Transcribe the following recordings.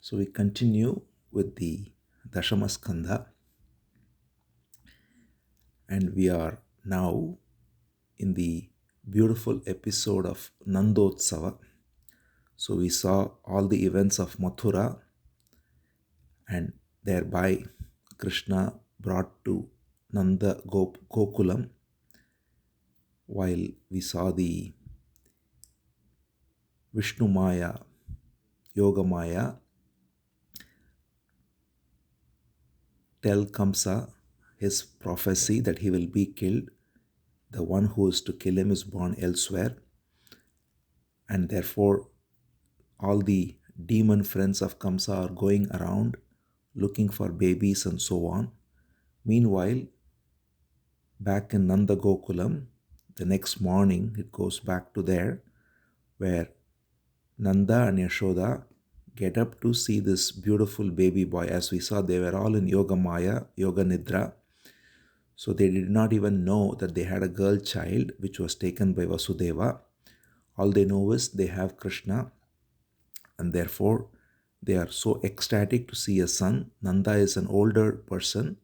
So we continue with the Dashama Skandha, and we are now in the beautiful episode of Nandotsava. So we saw all the events of Mathura, and thereby Krishna brought to Nanda Gokulam, while we saw the Vishnu Maya, Yoga Maya tell Kamsa his prophecy that he will be killed. The one who is to kill him is born elsewhere, and therefore all the demon friends of Kamsa are going around looking for babies and so on. Meanwhile, back in Nanda Gokulam, the next morning it goes back to there where Nanda and Yashoda get up to see this beautiful baby boy. As we saw, they were all in Yoga Maya, Yoga Nidra. So they did not even know that they had a girl child which was taken by Vasudeva. All they know is they have Krishna, and therefore they are so ecstatic to see a son. Nanda is an older person,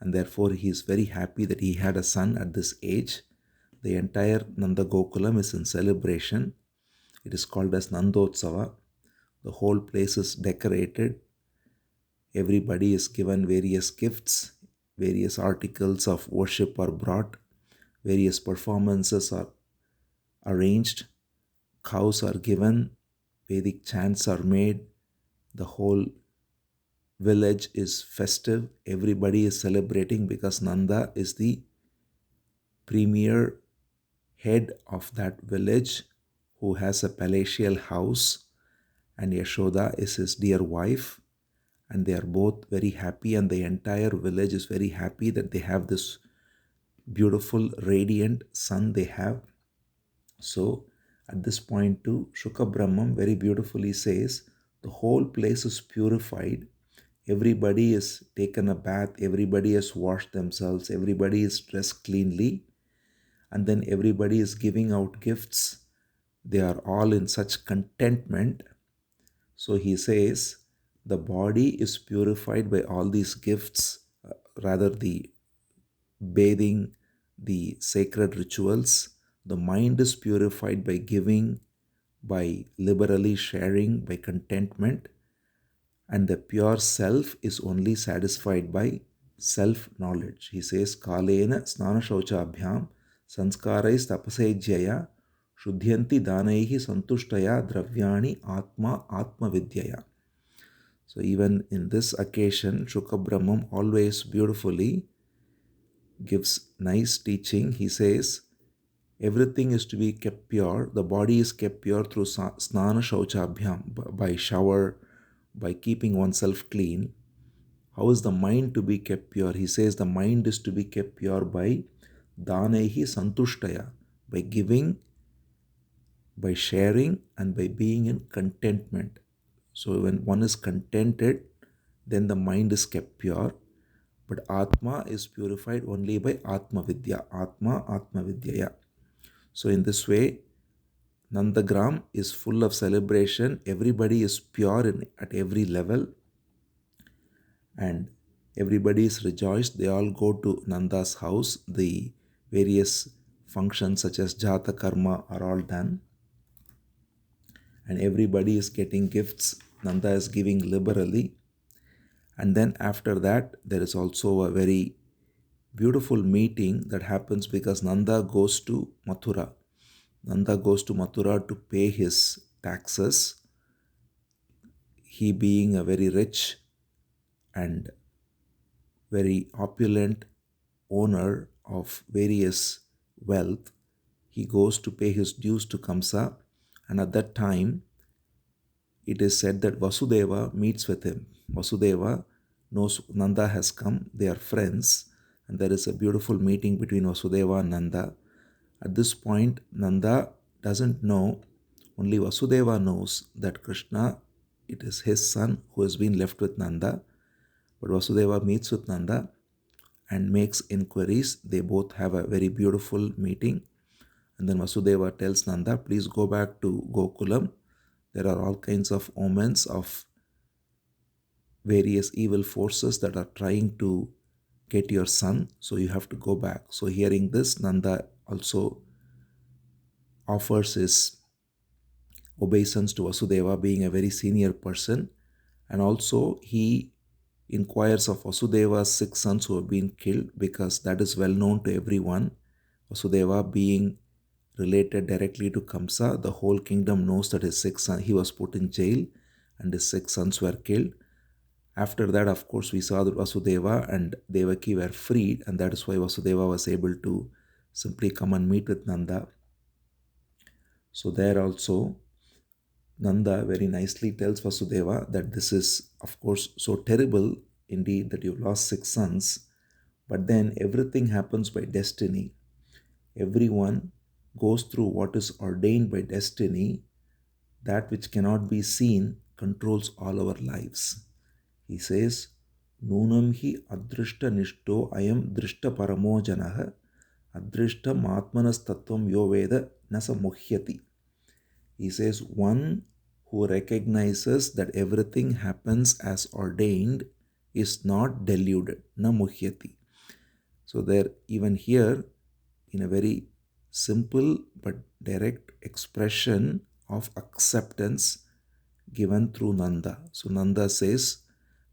and therefore he is very happy that he had a son at this age. The entire Nanda Gokulam is in celebration. It is called as Nandotsava. The whole place is decorated. Everybody is given various gifts. Various articles of worship are brought. Various performances are arranged. Cows are given. Vedic chants are made. The whole village is festive. Everybody is celebrating because Nanda is the premier head of that village who has a palatial house, and Yashoda is his dear wife, and they are both very happy, and the entire village is very happy that they have this beautiful radiant son they have. So at this point too, Shuka Brahmam very beautifully says the whole place is purified. Everybody is taken a bath, everybody has washed themselves, everybody is dressed cleanly, and then everybody is giving out gifts. They are all in such contentment. So he says the body is purified by all these gifts, rather the bathing, the sacred rituals. The mind is purified by giving, by liberally sharing, by contentment, and the pure self is only satisfied by self knowledge. He says, Kalena snana shauchabhyam sanskarais tapasejyaya shuddhyanti danaihi santushtaya dravyani atma vidyaya. So even in this occasion, Shuka Brahmam always beautifully gives nice teaching. He says, everything is to be kept pure. The body is kept pure through snana shauchabhyam, by shower, by keeping oneself clean. How is the mind to be kept pure? He says the mind is to be kept pure by danehi santushtaya, by giving, by sharing, and by being in contentment. So when one is contented, then the mind is kept pure. But Atma is purified only by Atma Vidya. Atma Vidyaya. So in this way, Nandagram is full of celebration. Everybody is pure at every level, and everybody is rejoiced. They all go to Nanda's house. The various functions such as Jata Karma are all done, and everybody is getting gifts. Nanda is giving liberally. And then after that, there is also a very beautiful meeting that happens because Nanda goes to Mathura. Nanda goes to Mathura to pay his taxes. He, being a very rich and very opulent owner of various wealth, he goes to pay his dues to Kamsa, and at that time it is said that Vasudeva meets with him. Vasudeva knows Nanda has come, they are friends, and there is a beautiful meeting between Vasudeva and Nanda. At this point, Nanda doesn't know, only Vasudeva knows that Krishna, it is his son who has been left with Nanda. But Vasudeva meets with Nanda and makes inquiries. They both have a very beautiful meeting. And then Vasudeva tells Nanda, please go back to Gokulam. There are all kinds of omens of various evil forces that are trying to get your son, so you have to go back. So hearing this, Nanda also offers his obeisance to Vasudeva, being a very senior person, and also he inquires of Vasudeva's 6 sons who have been killed, because that is well known to everyone. Vasudeva being related directly to Kamsa, the whole kingdom knows that his 6 sons, he was put in jail and his 6 sons were killed. After that, of course, we saw that Vasudeva and Devaki were freed, and that is why Vasudeva was able to simply come and meet with Nanda. So there also, Nanda very nicely tells Vasudeva that this is, of course, so terrible indeed that you've lost 6 sons, but then everything happens by destiny. Everyone goes through what is ordained by destiny. That which cannot be seen controls all our lives. He says, Nunam hi adrishta nishto ayam drishta paramo janaha adrishta matmanas tattvam yo veda nasa muhyati. He says, one who recognizes that everything happens as ordained is not deluded, na muhyati. So there, even here, in a very simple but direct expression of acceptance given through Nanda. So Nanda says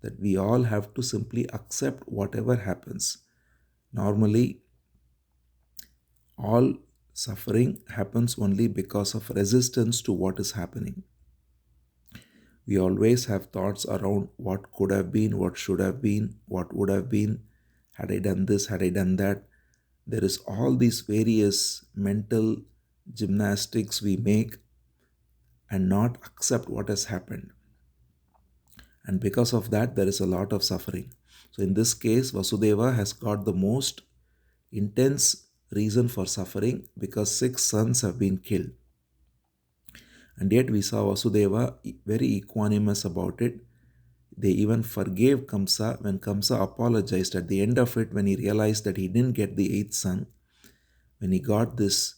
that we all have to simply accept whatever happens. Normally, all suffering happens only because of resistance to what is happening. We always have thoughts around what could have been, what should have been, what would have been, had I done this, had I done that. There is all these various mental gymnastics we make and not accept what has happened. And because of that, there is a lot of suffering. So in this case, Vasudeva has got the most intense reason for suffering, because 6 sons have been killed. And yet we saw Vasudeva very equanimous about it. They even forgave Kamsa when Kamsa apologized at the end of it, when he realized that he didn't get the 8th son. When he got this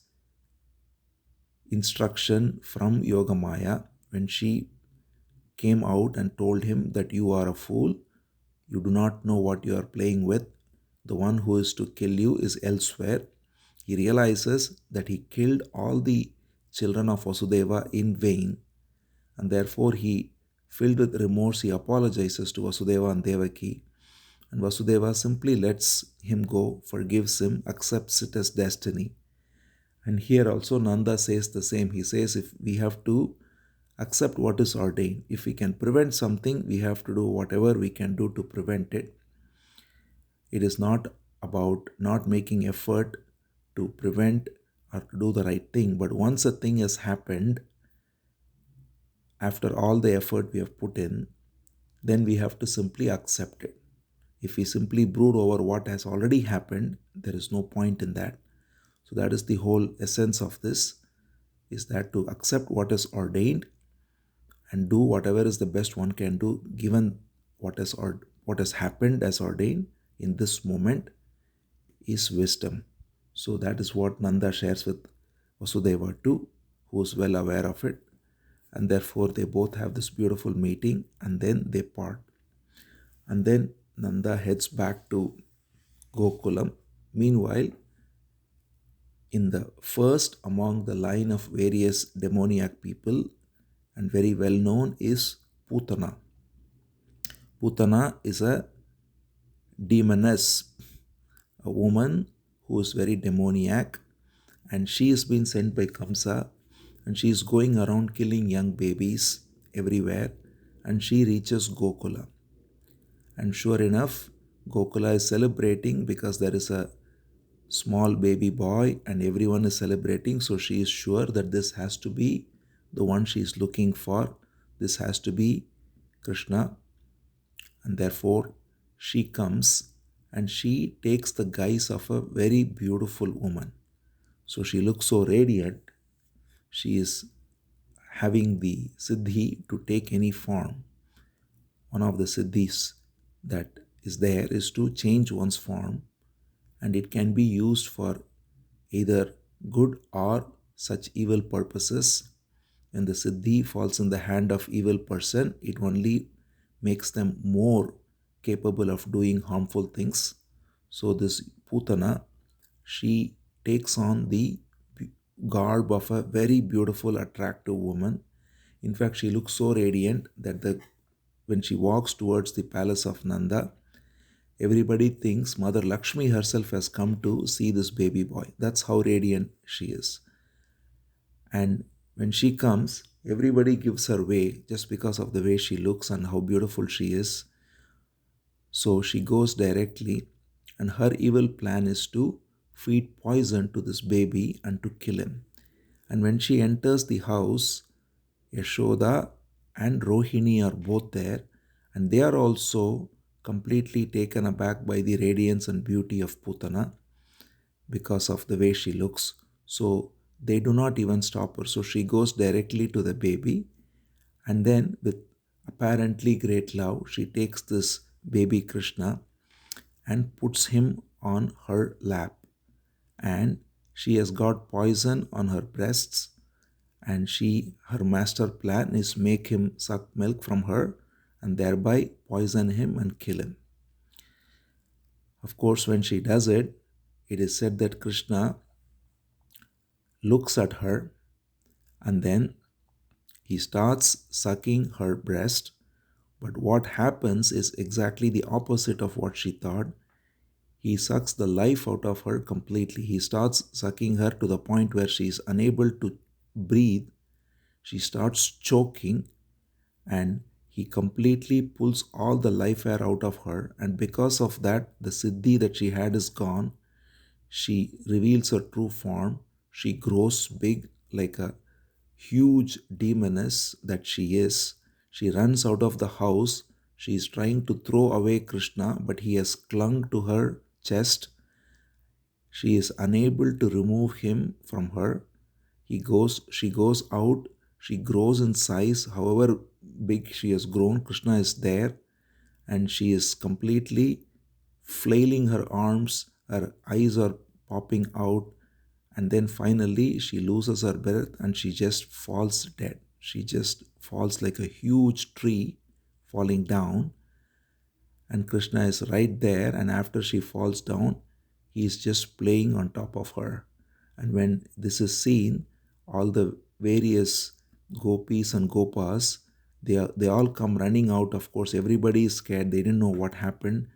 instruction from Yogamaya, when she came out and told him that you are a fool, you do not know what you are playing with, the one who is to kill you is elsewhere. He realizes that he killed all the children of Vasudeva in vain, and therefore he, filled with remorse, he apologizes to Vasudeva and Devaki, and Vasudeva simply lets him go, forgives him, accepts it as destiny. And here also Nanda says the same. He says, if we have to accept what is ordained, if we can prevent something, we have to do whatever we can do to prevent it. It is not about not making effort to prevent or to do the right thing, but once a thing has happened, after all the effort we have put in, then we have to simply accept it. If we simply brood over what has already happened, there is no point in that. So that is the whole essence of this, is that to accept what is ordained and do whatever is the best one can do given what has happened as ordained in this moment is wisdom. So that is what Nanda shares with Vasudeva too, who is well aware of it. And therefore they both have this beautiful meeting, and then they part. And then Nanda heads back to Gokulam. Meanwhile, in the first among the line of various demoniac people, and very well known, is Putana. Putana is a demoness, a woman who is very demoniac, and she has been sent by Kamsa, and she is going around killing young babies everywhere, and she reaches Gokula. And sure enough, Gokula is celebrating because there is a small baby boy and everyone is celebrating. So she is sure that this has to be the one she is looking for. This has to be Krishna. And therefore she comes and she takes the guise of a very beautiful woman. So she looks so radiant. She is having the siddhi to take any form. One of the siddhis that is there is to change one's form, and it can be used for either good or such evil purposes. When the siddhi falls in the hand of evil person, it only makes them more capable of doing harmful things. So this Putana, she takes on the garb of a very beautiful, attractive woman. In fact, she looks so radiant that when she walks towards the palace of Nanda, everybody thinks Mother Lakshmi herself has come to see this baby boy. That's how radiant she is. And when she comes, everybody gives her way just because of the way she looks and how beautiful she is. So she goes directly, and her evil plan is to feed poison to this baby and to kill him. And when she enters the house, Yashoda and Rohini are both there, and they are also completely taken aback by the radiance and beauty of Putana because of the way she looks. So they do not even stop her. So she goes directly to the baby, and then, with apparently great love, she takes this baby Krishna and puts him on her lap. And she has got poison on her breasts, and her master plan is make him suck milk from her and thereby poison him and kill him. Of course, when she does it, it is said that Krishna looks at her, and then he starts sucking her breast. But what happens is exactly the opposite of what she thought. He sucks the life out of her completely. He starts sucking her to the point where she is unable to breathe. She starts choking, and he completely pulls all the life air out of her. And because of that, the siddhi that she had is gone. She reveals her true form. She grows big like a huge demoness that she is. She runs out of the house. She is trying to throw away Krishna, but he has clung to her chest. She is unable to remove him from her. She goes out, she grows in size. However big she has grown, Krishna is there, and she is completely flailing her arms, her eyes are popping out, and then finally she loses her breath and she just falls dead. She just falls like a huge tree falling down, and Krishna is right there. And after she falls down, he is just playing on top of her. And when this is seen, all the various gopis and gopas, they all come running out. Of course, everybody is scared. They didn't know what happened.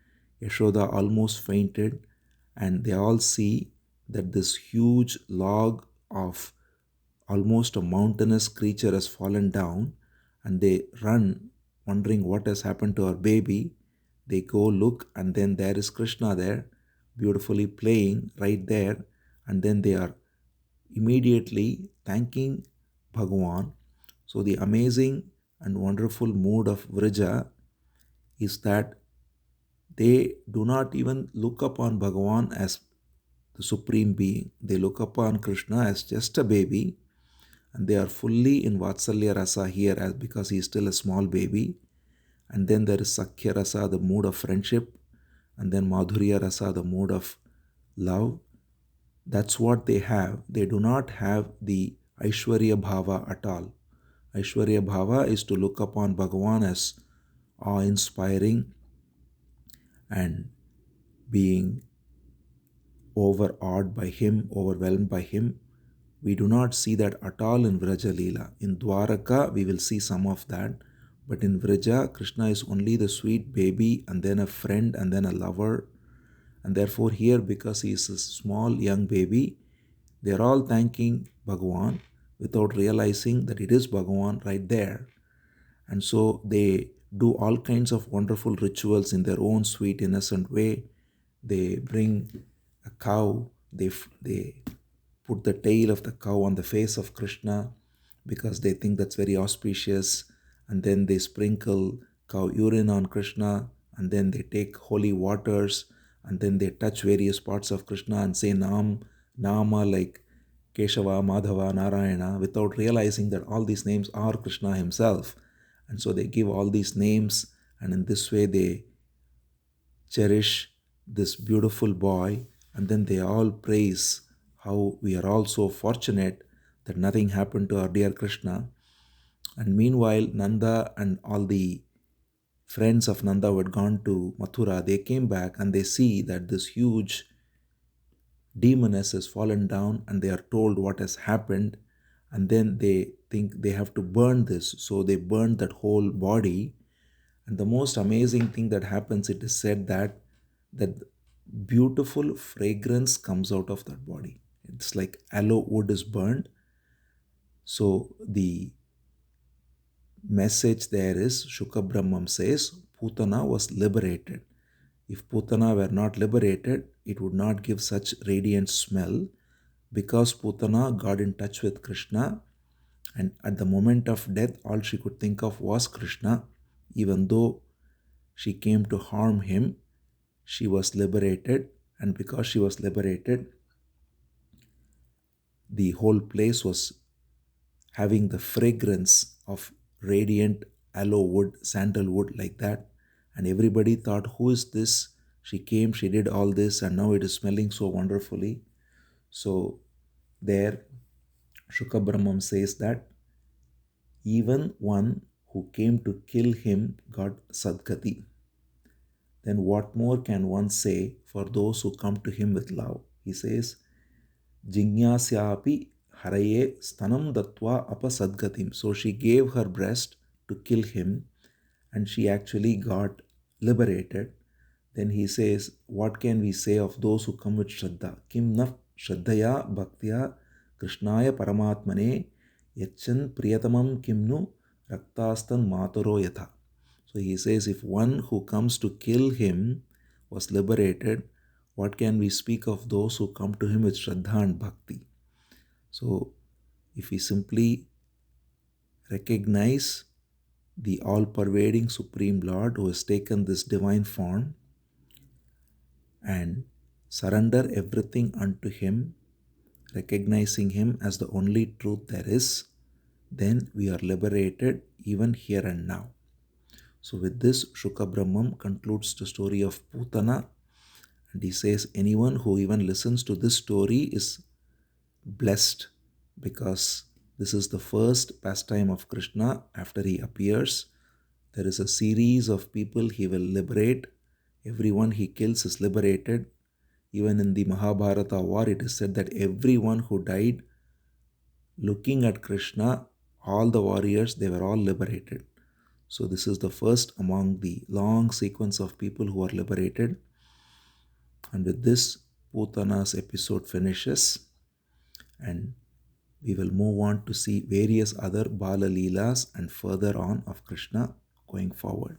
Yashoda almost fainted, and they all see that this huge log of almost a mountainous creature has fallen down, and they run wondering what has happened to our baby. They go look, and then there is Krishna there, beautifully playing right there. And then they are immediately thanking Bhagavan. So the amazing and wonderful mood of Vrija is that they do not even look upon Bhagavan as the supreme being. They look upon Krishna as just a baby, and they are fully in Vatsalya Rasa here as because he is still a small baby. And then there is Sakhya Rasa, the mood of friendship, and then Madhurya Rasa, the mood of love. That's what they have. They do not have the Aishwarya Bhava at all. Aishwarya Bhava is to look upon Bhagavan as awe-inspiring and being overawed by him, overwhelmed by him. We do not see that at all in Vraja Leela. In Dwaraka, we will see some of that. But in Vraja, Krishna is only the sweet baby, and then a friend, and then a lover. And therefore here, because he is a small young baby, they are all thanking Bhagavan without realizing that it is Bhagavan right there. And so they do all kinds of wonderful rituals in their own sweet, innocent way. They bring a cow, they put the tail of the cow on the face of Krishna because they think that's very auspicious. And then they sprinkle cow urine on Krishna, and then they take holy waters, and then they touch various parts of Krishna and say Nama like Keshava, Madhava, Narayana, without realizing that all these names are Krishna himself. And so they give all these names, and in this way they cherish this beautiful boy, and then they all praise how we are all so fortunate that nothing happened to our dear Krishna. And meanwhile, Nanda and all the friends of Nanda who had gone to Mathura, they came back and they see that this huge demoness has fallen down, and they are told what has happened. And then they think they have to burn this, so they burn that whole body. And the most amazing thing that happens, it is said that beautiful fragrance comes out of that body. It's like aloe wood is burned. So the message there is, Shukha Brahmam says, Putana was liberated. If Putana were not liberated, it would not give such radiant smell, because Putana got in touch with Krishna, and at the moment of death, all she could think of was Krishna. Even though she came to harm him, she was liberated, and because she was liberated, the whole place was having the fragrance of radiant aloe wood, sandalwood, like that. And everybody thought, who is this? She came, she did all this, and now it is smelling so wonderfully. So there, Shukha Brahmam says that even one who came to kill him got Sadgati. Then what more can one say for those who come to him with love? He says, Jignasyapi haraye stanam datva apasadgatim. So she gave her breast to kill him, and she actually got liberated. Then he says, what can we say of those who come with Shraddha? Kim naf Shraddhaya Bhaktya Krishnaya Paramatmane Yachan Priyatamam Kimnu Raktastan Mataro Yatha. So he says, if one who comes to kill him was liberated, what can we speak of those who come to him with Shraddha and Bhakti? So if we simply recognize the all-pervading Supreme Lord who has taken this divine form and surrender everything unto him, recognizing him as the only truth there is, then we are liberated even here and now. So with this, Shukha Brahmam concludes the story of Putana, and he says anyone who even listens to this story is blessed, because this is the first pastime of Krishna after he appears. There is a series of people he will liberate. Everyone he kills is liberated. Even in the Mahabharata war, it is said that everyone who died looking at Krishna, all the warriors, they were all liberated. So this is the first among the long sequence of people who are liberated. And with this, Putana's episode finishes, and we will move on to see various other Bala Leelas and further on of Krishna going forward.